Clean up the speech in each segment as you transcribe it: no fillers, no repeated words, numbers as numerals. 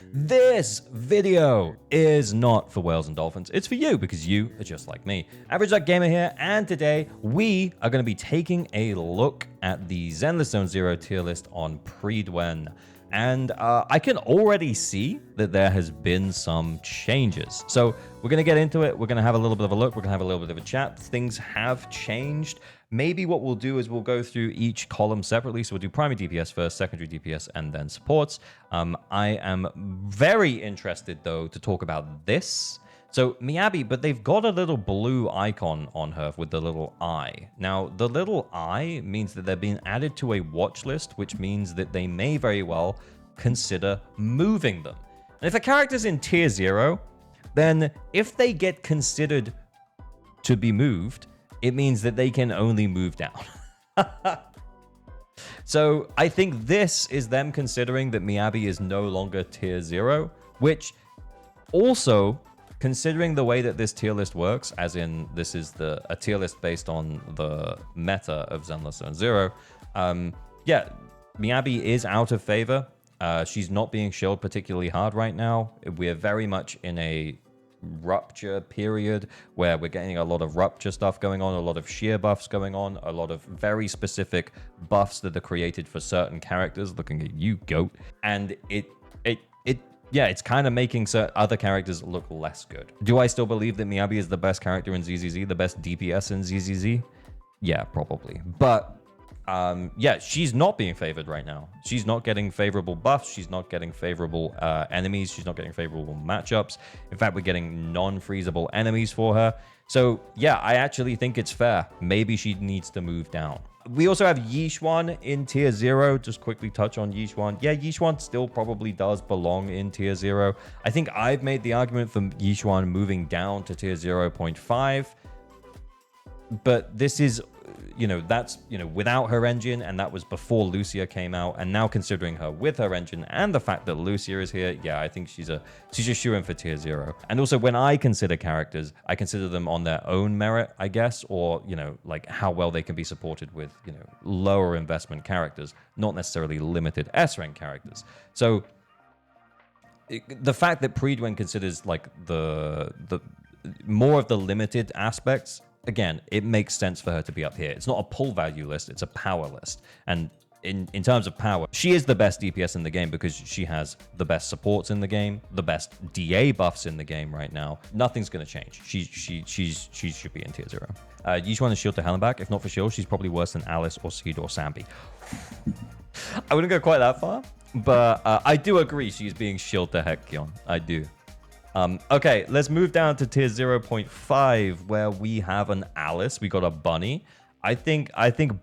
This video is not for whales and dolphins. It's for you because you are just like me. Average Duck Gamer here, and today we are going to be taking a look at the Zenless Zone Zero tier list on Prydwen. And I can already see that there has been some changes. So we're going to get into it. We're going to have a little bit of a look. We're going to have a little bit of a chat. Things have changed. Maybe what we'll do is we'll go through each column separately. So we'll do primary DPS first, secondary DPS, and then supports. I am very interested, though, to talk about this. So Miyabi, but they've got a little blue icon on her with the little eye. Now, the little eye means that they're being added to a watch list, which means that they may very well consider moving them. And if a character's in tier 0, then if they get considered to be moved, it means that they can only move down. So I think this is them considering that Miyabi is no longer tier 0, which also, considering the way that this tier list works, as in this is a tier list based on the meta of Zenless Zone Zero, yeah, Miyabi is out of favor. She's not being shielded particularly hard right now. We're very much in a rupture period where we're getting a lot of rupture stuff going on, a lot of sheer buffs going on, a lot of very specific buffs that are created for certain characters. Looking at you, goat. And yeah, it's kind of making other characters look less good. Do I still believe that Miyabi is the best character in ZZZ, the best DPS in ZZZ? Yeah, probably. But yeah, she's not being favored right now. She's not getting favorable buffs. She's not getting favorable enemies. She's not getting favorable matchups. In fact, we're getting non-freezable enemies for her. So yeah, I actually think it's fair. Maybe she needs to move down. We also have Yixuan in tier 0. Just quickly touch on Yixuan. Yeah, Yixuan still probably does belong in tier 0. I think I've made the argument for Yixuan moving down to tier 0.5. But this is, that's, without her engine, and that was before Lucia came out. And now considering her with her engine and the fact that Lucia is here, yeah, I think she's a shoo-in for tier 0. And also when I consider characters, I consider them on their own merit, I guess, or, like how well they can be supported with, lower investment characters, not necessarily limited S-rank characters. So the fact that Prydwen considers like the more of the limited aspects, again, it makes sense for her to be up here. It's not a pull value list, it's a power list. And in terms of power, she is the best DPS in the game because she has the best supports in the game, the best DA buffs in the game right now. Nothing's going to change. She should be in tier 0. Yixuan is shield to hell and back. If not for shield, she's probably worse than Alice or Seed or Sambi. I wouldn't go quite that far, but I do agree she's being shield to Hekion. I do. Okay, let's move down to tier 0.5 where we have an Alice. We got a Bunny. I think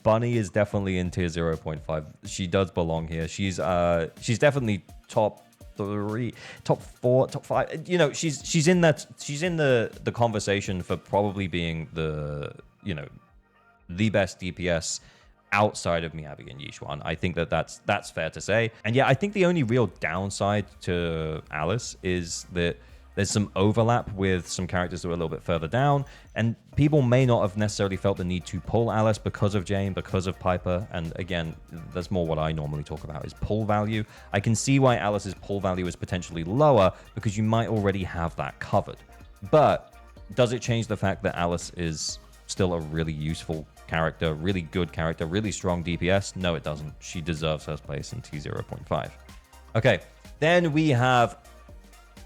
Bunny is definitely in tier 0.5. She does belong here. She's definitely top 3, top 4, top 5. She's in the conversation for probably being the best DPS outside of Miyabi and Yixuan. I think that's fair to say. And yeah, I think the only real downside to Alice is that there's some overlap with some characters that are a little bit further down, and people may not have necessarily felt the need to pull Alice because of Jane, because of Piper. And again, that's more what I normally talk about is pull value. I can see why Alice's pull value is potentially lower because you might already have that covered. But does it change the fact that Alice is still a really useful character, really good character, really strong DPS? No, it doesn't. She deserves her place in T0.5. Okay, then we have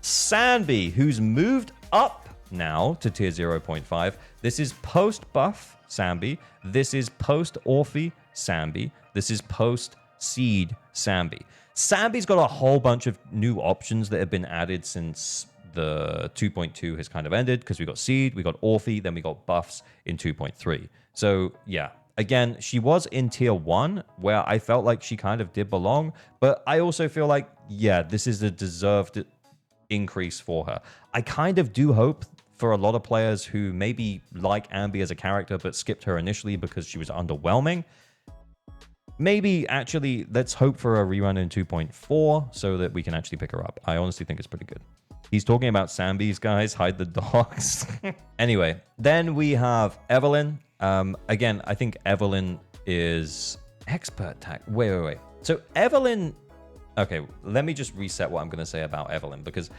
Sambi, who's moved up now to tier 0.5. This is post-buff Sambi. This is post-Orphe Sambi. This is post-Seed Sambi. Sambi's got a whole bunch of new options that have been added since the 2.2 has kind of ended, because we got Seed, we got Orphe, then we got buffs in 2.3. So yeah, again, she was in tier 1 where I felt like she kind of did belong, but I also feel like, yeah, this is a deserved increase for her. I kind of do hope for a lot of players who maybe like Ambi as a character but skipped her initially because she was underwhelming. Maybe actually let's hope for a rerun in 2.4 so that we can actually pick her up. I honestly think it's pretty good. He's talking about Sambi's, guys. Hide the dogs. Anyway, then we have Evelyn. Again, I think Evelyn is expert tag. Wait. So Evelyn Okay, let me just reset what I'm going to say about Evelynn, because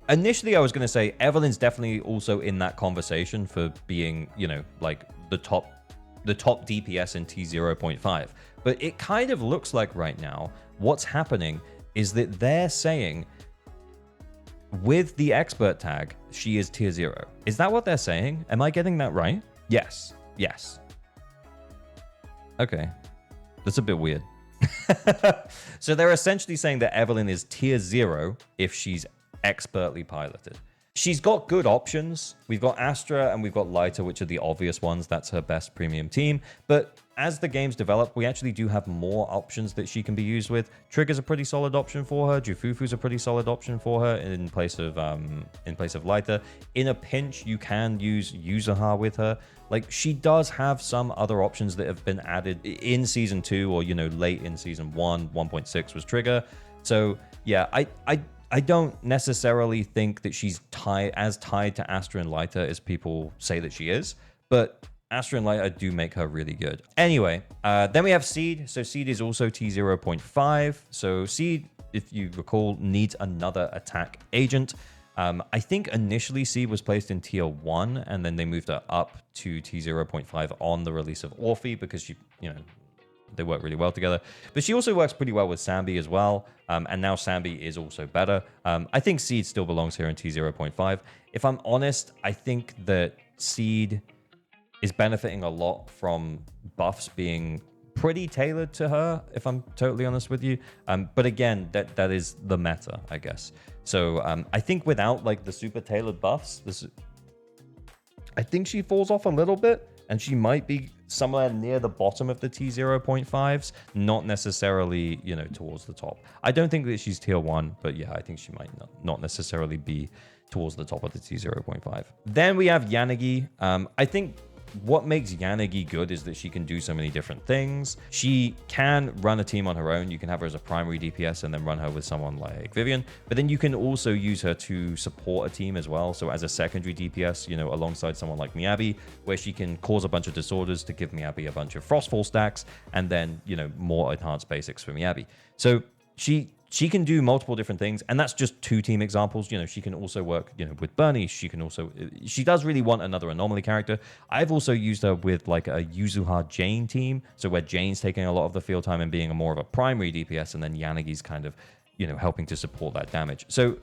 initially I was going to say Evelynn's definitely also in that conversation for being, you know, like the top DPS in T0.5. But it kind of looks like right now what's happening is that they're saying with the expert tag, she is tier 0. Is that what they're saying? Am I getting that right? Yes. Yes. Okay. That's a bit weird. So they're essentially saying that Evelynn is tier 0 if she's expertly piloted. She's got good options. We've got Astra and we've got Lyta, which are the obvious ones. That's her best premium team. But as the games develop, we actually do have more options that she can be used with. Trigger's a pretty solid option for her. Jufufu's a pretty solid option for her in place of Lyta. In a pinch, you can use Yuzuha with her. Like, she does have some other options that have been added in Season 2 or, you know, late in Season 1. 1.6 was Trigger. So, yeah, I don't necessarily think that she's as tied to Astra and Lyta as people say that she is, but Astra and Lyta do make her really good. Anyway, then we have Seed. So Seed is also T0.5. So Seed, if you recall, needs another attack agent. I think initially Seed was placed in tier 1, and then they moved her up to T0.5 on the release of Orphe because she, you know, they work really well together. But she also works pretty well with Sambi as well. And now Sambi is also better. I think Seed still belongs here in T0.5. If I'm honest, I think that Seed is benefiting a lot from buffs being pretty tailored to her, if I'm totally honest with you. But again, that is the meta, I guess. So I think without like the super tailored buffs, I think she falls off a little bit. And she might be somewhere near the bottom of the T0.5s, not necessarily, you know, towards the top. I don't think that she's tier 1, but yeah, I think she might not necessarily be towards the top of the T0.5. Then we have Yanagi. I think what makes Yanagi good is that she can do so many different things. She can run a team on her own. You can have her as a primary DPS and then run her with someone like Vivian. But then you can also use her to support a team as well. So as a secondary DPS, you know, alongside someone like Miyabi, where she can cause a bunch of disorders to give Miyabi a bunch of Frostfall stacks and then, you know, more enhanced basics for Miyabi. So she can do multiple different things, and that's just 2 team examples. You know, she can also work, you know, with Bernie. She does really want another anomaly character. I've also used her with like a Yuzuha Jane team, so where Jane's taking a lot of the field time and being more of a primary DPS, and then Yanagi's kind of, you know, helping to support that damage. So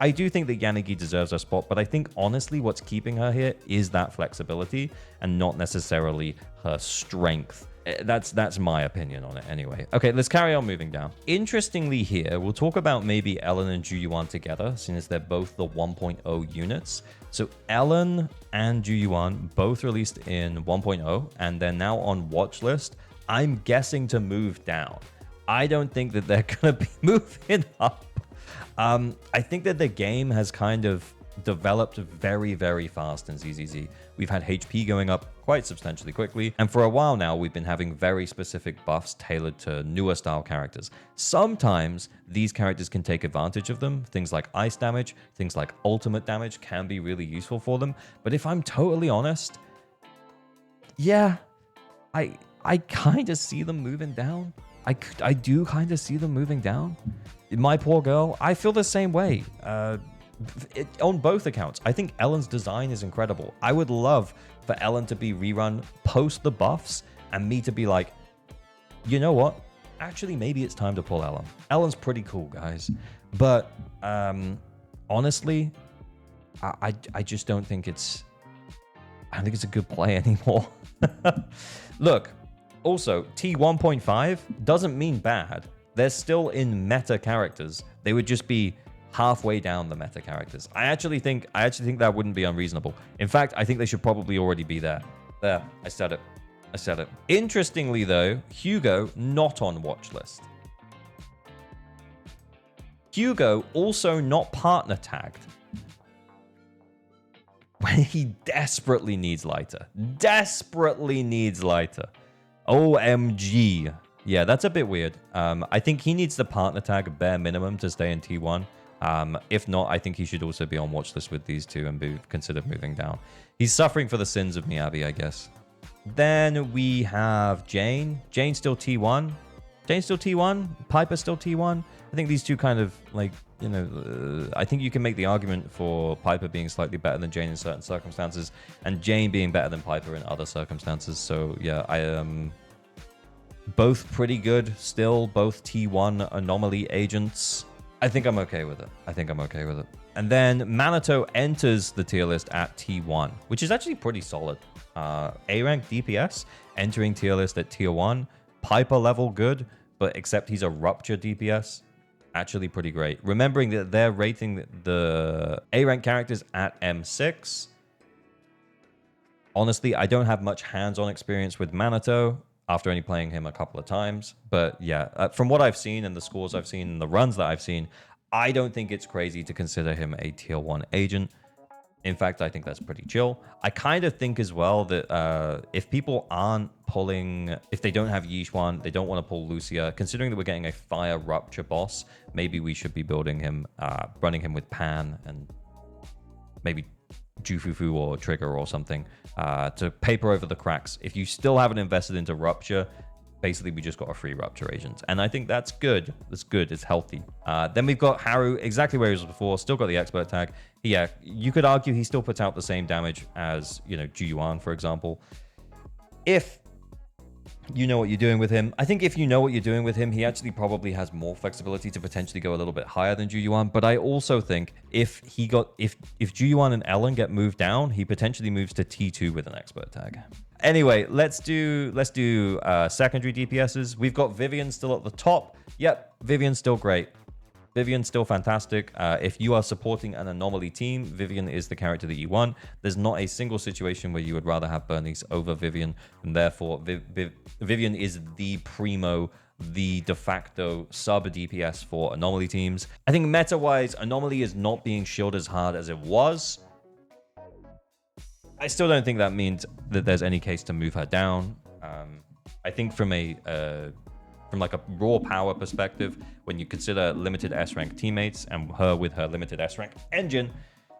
I do think that Yanagi deserves a spot, but I think honestly what's keeping her here is that flexibility and not necessarily her strength. That's my opinion on it anyway. Okay, let's carry on moving down. Interestingly here, we'll talk about maybe Ellen and Juyuan together, since they're both the 1.0 units. So Ellen and Juyuan both released in 1.0, and they're now on watch list. I'm guessing to move down. I don't think that they're going to be moving up. I think that the game has kind of developed very, very fast in ZZZ. We've had HP going up quite substantially quickly, and for a while now we've been having very specific buffs tailored to newer style characters. Sometimes these characters can take advantage of them. Things like ice damage, things like ultimate damage can be really useful for them. But if I'm totally honest, yeah, I kind of see them moving down. I do kind of see them moving down. My poor girl, I feel the same way. On both accounts, I think Ellen's design is incredible. I would love for Ellen to be rerun post the buffs and me to be like, you know what? Actually, maybe it's time to pull Ellen. Ellen's pretty cool, guys. But honestly, I just don't think it's a good play anymore. Look, also, T1.5 doesn't mean bad. They're still in meta characters. They would just be halfway down the meta characters. I actually think that wouldn't be unreasonable. In fact, I think they should probably already be there. There, I said it. Interestingly though, Hugo not on watch list. Hugo also not partner tagged when he desperately needs Lyta. OMG. Yeah, that's a bit weird. I think he needs the partner tag bare minimum to stay in T1. If not, I think he should also be on watch list with these two and be considered moving down. He's suffering for the sins of Miyabi, I guess. Then we have Jane. Jane's still T1. Jane's still T1. Piper's still T1. I think these two kind of, like, you know, I think you can make the argument for Piper being slightly better than Jane in certain circumstances, and Jane being better than Piper in other circumstances. So, yeah, I am both pretty good still. Both T1 anomaly agents. I think I'm okay with it. And then Minato enters the tier list at T1, which is actually pretty solid. A rank DPS entering tier list at tier 1. Piper level good, but except he's a rupture DPS. Actually pretty great. Remembering that they're rating the A rank characters at M6. Honestly, I don't have much hands-on experience with Minato after only playing him a couple of times. But yeah, from what I've seen and the scores I've seen and the runs that I've seen, I don't think it's crazy to consider him a tier 1 agent. In fact, I think that's pretty chill. I kind of think as well that if people aren't pulling, if they don't have Yixuan, they don't want to pull Lucia, considering that we're getting a fire rupture boss, maybe we should be building him, running him with Pan and maybe Fufu or Trigger or something to paper over the cracks. If you still haven't invested into rupture, basically we just got a free rupture agent, and I think that's good. It's healthy. Then we've got Haru, exactly where he was before, still got the expert tag. Yeah, you could argue he still puts out the same damage as, you know, Juyuan, for example, if you know what you're doing with him. I think if you know what you're doing with him, he actually probably has more flexibility to potentially go a little bit higher than Juyuan. But I also think if Juyuan and Ellen get moved down, he potentially moves to T2 with an expert tag. Anyway, let's do secondary DPSs. We've got Vivian still at the top. Yep, Vivian's still great. Vivian's still fantastic. If you are supporting an anomaly team, Vivian is the character that you want. There's not a single situation where you would rather have Bernice over Vivian, and therefore Vivian is the primo, the de facto sub DPS for anomaly teams. I think meta-wise, anomaly is not being shielded as hard as it was. I still don't think that means that there's any case to move her down. I think from like a raw power perspective, when you consider limited S-rank teammates and her with her limited S-rank engine,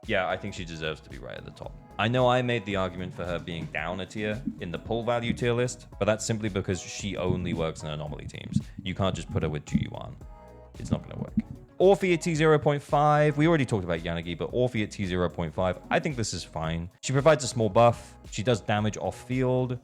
yeah, I think she deserves to be right at the top. I know I made the argument for her being down a tier in the pull value tier list, but that's simply because she only works in anomaly teams. You can't just put her with Juyuan. It's not going to work. Orphe at T0.5. We already talked about Yanagi, but Orphe at T0.5. I think this is fine. She provides a small buff. She does damage off field.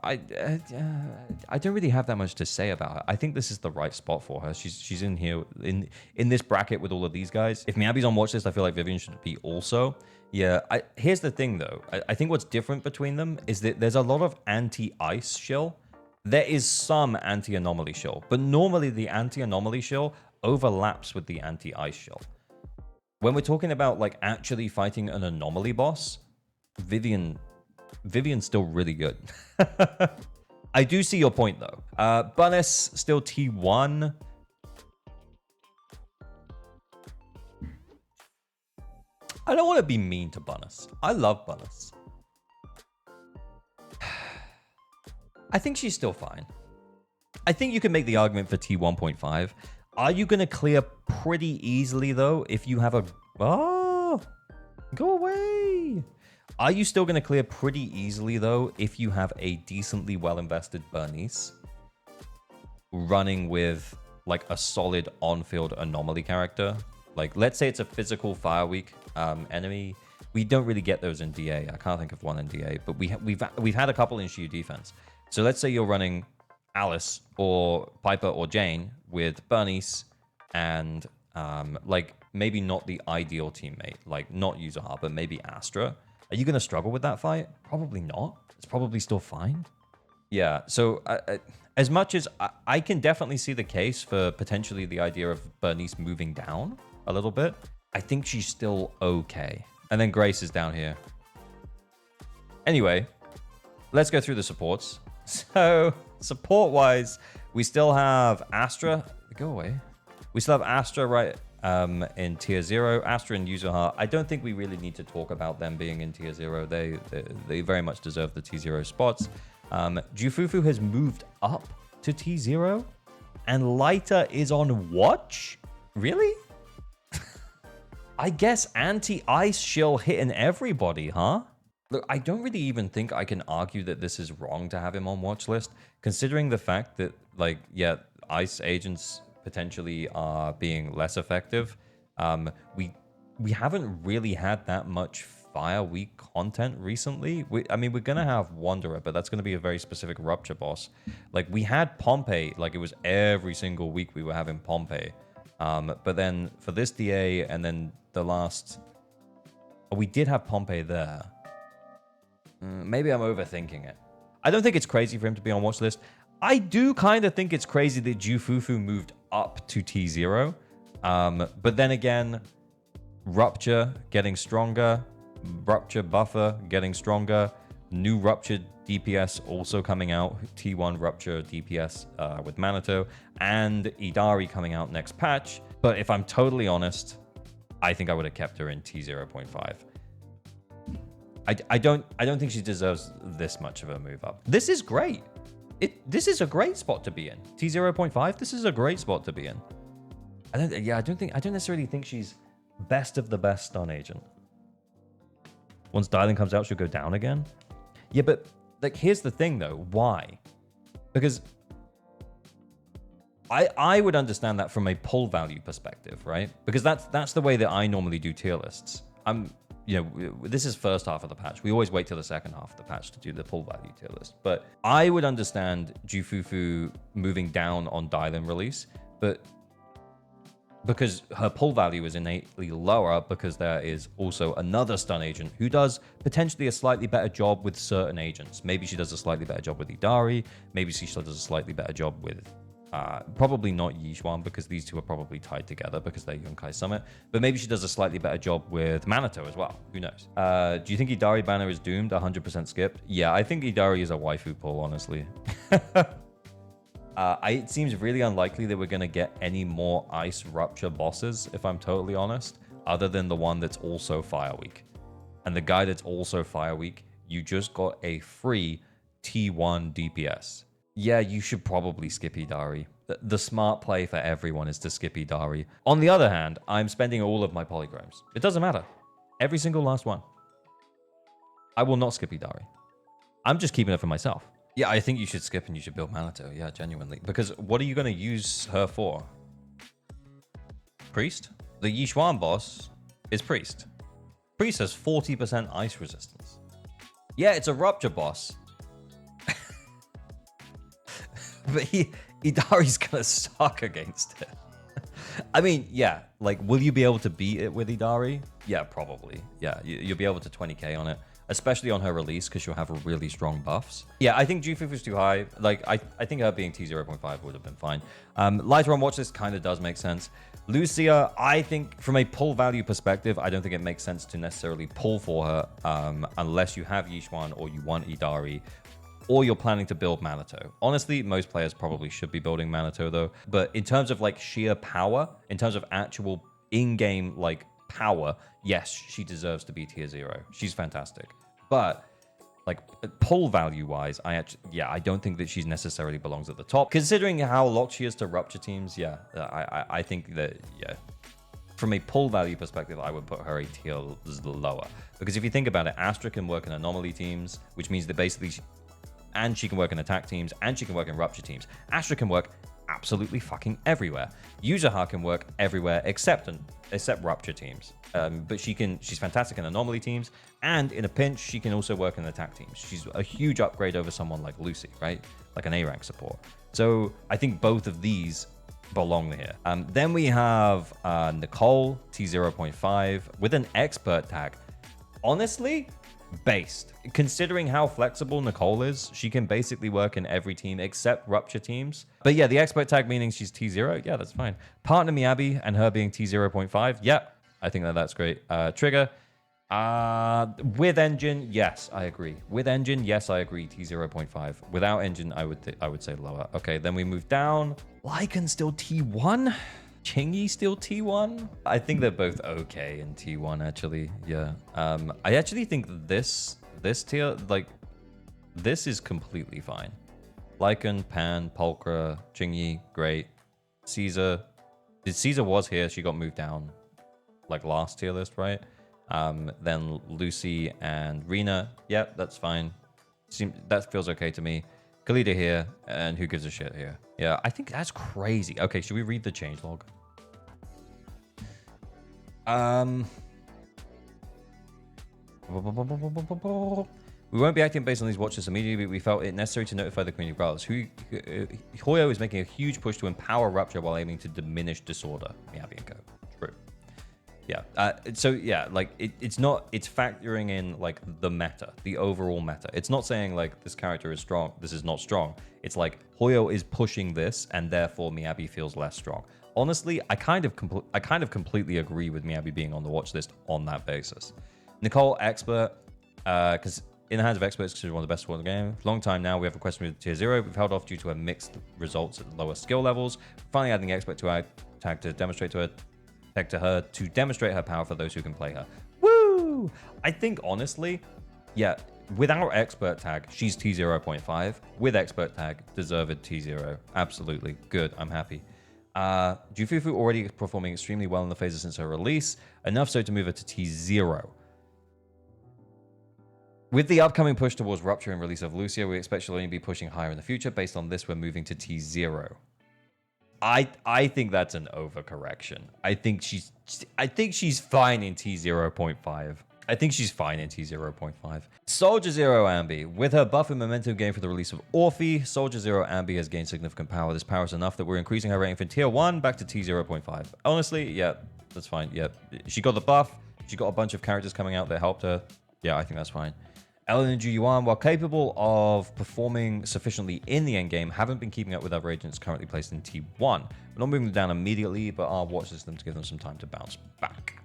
I don't really have that much to say about her. I think this is the right spot for her. She's in here in this bracket with all of these guys. If Miyabi's on watch list, I feel like Vivian should be also. Yeah, here's the thing though. I think what's different between them is that there's a lot of anti-ice shill. There is some anti-anomaly shill, but normally the anti-anomaly shill overlaps with the anti-ice shill. When we're talking about like actually fighting an anomaly boss, Vivian's still really good. I do see your point though. Bunnis still T1. I don't want to be mean to Bunnis. I love Bunnis. I think she's still fine. I think you can make the argument for T1.5. Are you going to clear pretty easily though if you have a... Oh, go away. Are you still going to clear pretty easily though if you have a decently well-invested Bernice running with like a solid on-field anomaly character? Like, let's say it's a physical Fire Week enemy. We don't really get those in DA. I can't think of one in DA, but we've had a couple in Shield defense. So let's say you're running Alice or Piper or Jane with Bernice and like maybe not the ideal teammate, like not Yuzuha, but maybe Astra. Are you going to struggle with that fight? Probably not. It's probably still fine. Yeah, so as much as I can definitely see the case for potentially the idea of Bernice moving down a little bit, I think she's still okay. And then Grace is down here. Anyway, let's go through the supports. So, support-wise, we still have Astra. Go away. We still have Astra right in tier 0. Astra and Yuzuha. I don't think we really need to talk about them being in tier 0. They very much deserve the T0 spots. Fufu has moved up to T0. And Lighter is on watch? Really? I guess anti-ice shill hitting everybody, huh? Look, I don't really even think I can argue that this is wrong to have him on watch list, considering the fact that, like, yeah, ice agents potentially are being less effective. We haven't really had that much Fire Week content recently. I mean, we're gonna have Wanderer, but that's gonna be a very specific Rupture boss. Like, we had Pompeii, like it was every single week we were having Pompeii. But then for this DA and then the last, oh, we did have Pompeii there. Maybe I'm overthinking it. I don't think it's crazy for him to be on watch list. I do kind of think it's crazy that Fufu moved up to T0. But then again, Rupture getting stronger, Rupture buffer getting stronger, new Rupture DPS also coming out, T1 Rupture DPS with Manato, and Idari coming out next patch. But if I'm totally honest, I think I would have kept her in T0.5. I don't think she deserves this much of a move up. This is great. This is a great spot to be in. T0.5, this is a great spot to be in. I don't necessarily think she's best of the best stun agent. Once dialyn comes out, she'll go down again. Yeah, but like, here's the thing though. Why? Because I would understand that from a pull value perspective, right? Because that's the way that I normally do tier lists. This is first half of the patch. We always wait till the second half of the patch to do the pull value tier list. But I would understand Fufu moving down on dialyn release, but because her pull value is innately lower, because there is also another stun agent who does potentially a slightly better job with certain agents. Maybe she does a slightly better job with Idari. Maybe she does a slightly better job with probably not Yixuan, because these two are probably tied together because they're Yunkai Summit. But maybe she does a slightly better job with Manato as well. Who knows? Do you think Idari banner is doomed? 100% skipped? Yeah, I think Idari is a waifu pull, honestly. It seems really unlikely that we're going to get any more Ice Rupture bosses, if I'm totally honest, other than the one that's also Fire Week. And the guy that's also Fire Week, you just got a free T1 DPS. Yeah, you should probably skip Idari. The smart play for everyone is to skip Idari. On the other hand, I'm spending all of my polygrams. It doesn't matter. Every single last one. I will not skip Idari. I'm just keeping it for myself. Yeah, I think you should skip and you should build Manato. Yeah, genuinely. Because what are you going to use her for? Priest? The Yixuan boss is Priest. Priest has 40% ice resistance. Yeah, it's a Rupture boss. But Idari's gonna suck against it. I mean, yeah, like, will you be able to beat it with Idari? Yeah, probably. Yeah, you'll be able to 20k on it, especially on her release, because she'll have really strong buffs. Yeah, I think Fufu is too high. Like, I think her being T0.5 would have been fine. Lighter on watch list kind of does make sense. Lucia, I think from a pull value perspective, I don't think it makes sense to necessarily pull for her unless you have Yixuan or you want Idari, or you're planning to build Manato. Honestly, most players probably should be building Manato though. But in terms of like sheer power, in terms of actual in-game like power, yes, she deserves to be tier 0. She's fantastic. But like pull value wise, I don't think that she necessarily belongs at the top. Considering how locked she is to Rupture teams, yeah, I think that, yeah. From a pull value perspective, I would put her a tier lower. Because if you think about it, Astra can work in anomaly teams, which means that basically and she can work in attack teams, and she can work in Rupture teams. Astra can work absolutely fucking everywhere. Yuzuha can work everywhere except Rupture teams. But she's fantastic in anomaly teams, and in a pinch, she can also work in attack teams. She's a huge upgrade over someone like Lucy, right? Like an A-rank support. So I think both of these belong here. Then we have Nicole, T0.5, with an expert tag. Honestly, based. Considering how flexible Nicole is, she can basically work in every team except Rupture teams. But yeah, the expert tag meaning she's T0. Yeah, that's fine. Partner Miyabi and her being T0.5. Yeah, I think that's great. Trigger. With engine, yes, I agree. With engine, yes, I agree. T0.5. Without engine, I would say lower. Okay, then we move down. Lycan still T1. Chingy still T1? I think they're both okay in T1, actually. Yeah. I actually think this tier, like, this is completely fine. Lycan, Pan, Pulchra, Chingy, great. Caesar was here. She got moved down, like, last tier list, right? Then Lucy and Rena. Yeah, that's fine. That feels okay to me. Khalida here, and who gives a shit here? Yeah, I think that's crazy. Okay, should we read the changelog? We won't be acting based on these watches immediately, but we felt it necessary to notify the community regardless. Hugo is making a huge push to empower Rupture while aiming to diminish disorder. Miyabi and Co. True. Yeah. So yeah, like it's factoring in like the meta, the overall meta. It's not saying like this character is strong, this is not strong. It's like Hoyo is pushing this, and therefore Miyabi feels less strong. Honestly, I kind of completely agree with Miyabi being on the watch list on that basis. Nicole, expert, because in the hands of experts, considered one of the best in the game. Long time now, we have requested with tier 0. We've held off due to her mixed results at lower skill levels. Finally adding the expert to our tag to demonstrate her power for those who can play her. Woo! I think honestly, yeah, without expert tag, she's T0.5. With expert tag, deserved T0. Absolutely. Good. I'm happy. Fufu already performing extremely well in the phases since her release, enough so to move her to T0. With the upcoming push towards Rupture and release of Lucia, we expect she'll only be pushing higher in the future. Based on this, we're moving to T0. I think that's an overcorrection. I think she's fine in T0.5. I think she's fine in T0.5. Soldier Zero Ambi. With her buff and momentum gained for the release of Orphe, Soldier Zero Ambi has gained significant power. This power is enough that we're increasing her rating from Tier 1 back to T0.5. Honestly, yeah, that's fine. Yeah, she got the buff. She got a bunch of characters coming out that helped her. Yeah, I think that's fine. Ellen and Ju-Yuan, while capable of performing sufficiently in the endgame, haven't been keeping up with other agents currently placed in T1. We're not moving them down immediately, but I'll watch them to give them some time to bounce back.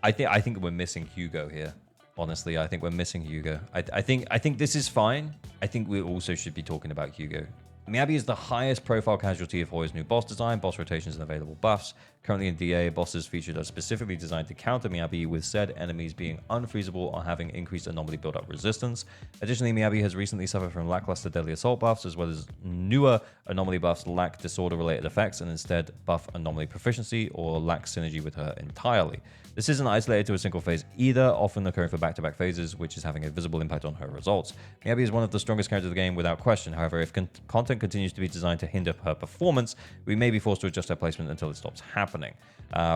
I think we're missing Hugo here. Honestly, I think we're missing Hugo. I think this is fine. I think we also should be talking about Hugo. Miyabi is the highest profile casualty of Hoyo's new boss design, boss rotations and available buffs. Currently in DA, bosses featured are specifically designed to counter Miyabi, with said enemies being unfreezable or having increased anomaly build-up resistance. Additionally, Miyabi has recently suffered from lackluster deadly assault buffs, as well as newer anomaly buffs lack disorder-related effects and instead buff anomaly proficiency or lack synergy with her entirely. This isn't isolated to a single phase either, often occurring for back-to-back phases, which is having a visible impact on her results. Miyabi is one of the strongest characters of the game without question. However, if content continues to be designed to hinder her performance, we may be forced to adjust her placement until it stops happening.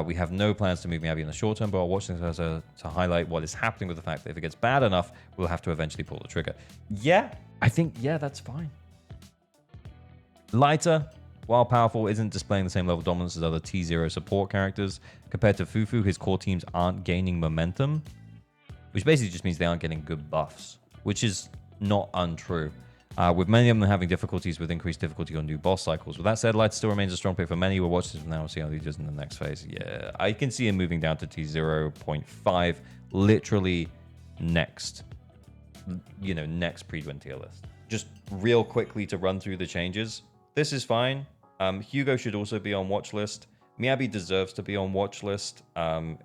We have no plans to move Miyabi in the short term, but I'll watch this to highlight what is happening with the fact that if it gets bad enough, we'll have to eventually pull the trigger. Yeah, I think, yeah, that's fine. Lighter, while powerful, isn't displaying the same level of dominance as other T0 support characters. Compared to Fufu, his core teams aren't gaining momentum, which basically just means they aren't getting good buffs, which is not untrue. With many of them having difficulties with increased difficulty on new boss cycles. With that said, Light still remains a strong pick for many. We'll watch this from now and see how he does in the next phase. Yeah, I can see him moving down to T0.5, literally next. Next Prydwen tier list. Just real quickly to run through the changes. This is fine. Hugo should also be on watch list. Miyabi deserves to be on watch list.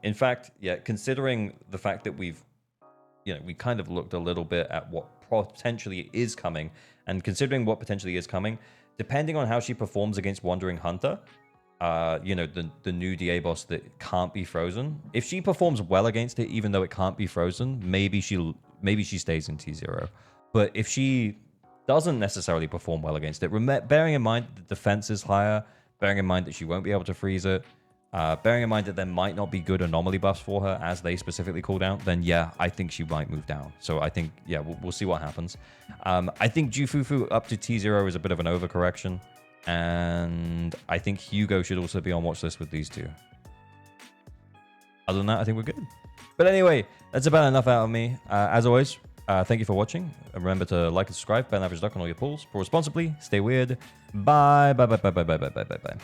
In fact, yeah, considering the fact that we kind of looked a little bit at what potentially is coming, and considering what potentially is coming, depending on how she performs against Wandering Hunter, the new DA boss that can't be frozen. If she performs well against it, even though it can't be frozen, maybe she stays in T0. But if she doesn't necessarily perform well against it, bearing in mind the defense is higher, bearing in mind that she won't be able to freeze it, bearing in mind that there might not be good anomaly buffs for her as they specifically called out, then yeah, I think she might move down. So I think, yeah, we'll see what happens. I think Fufu up to T0 is a bit of an overcorrection, and I think Hugo should also be on watch list with these two. Other than that, I think we're good. But anyway, that's about enough out of me. As always, thank you for watching. Remember to like and subscribe, ban average duck on all your pulls. Pour responsibly, stay weird. Bye, bye, bye, bye, bye, bye, bye, bye, bye.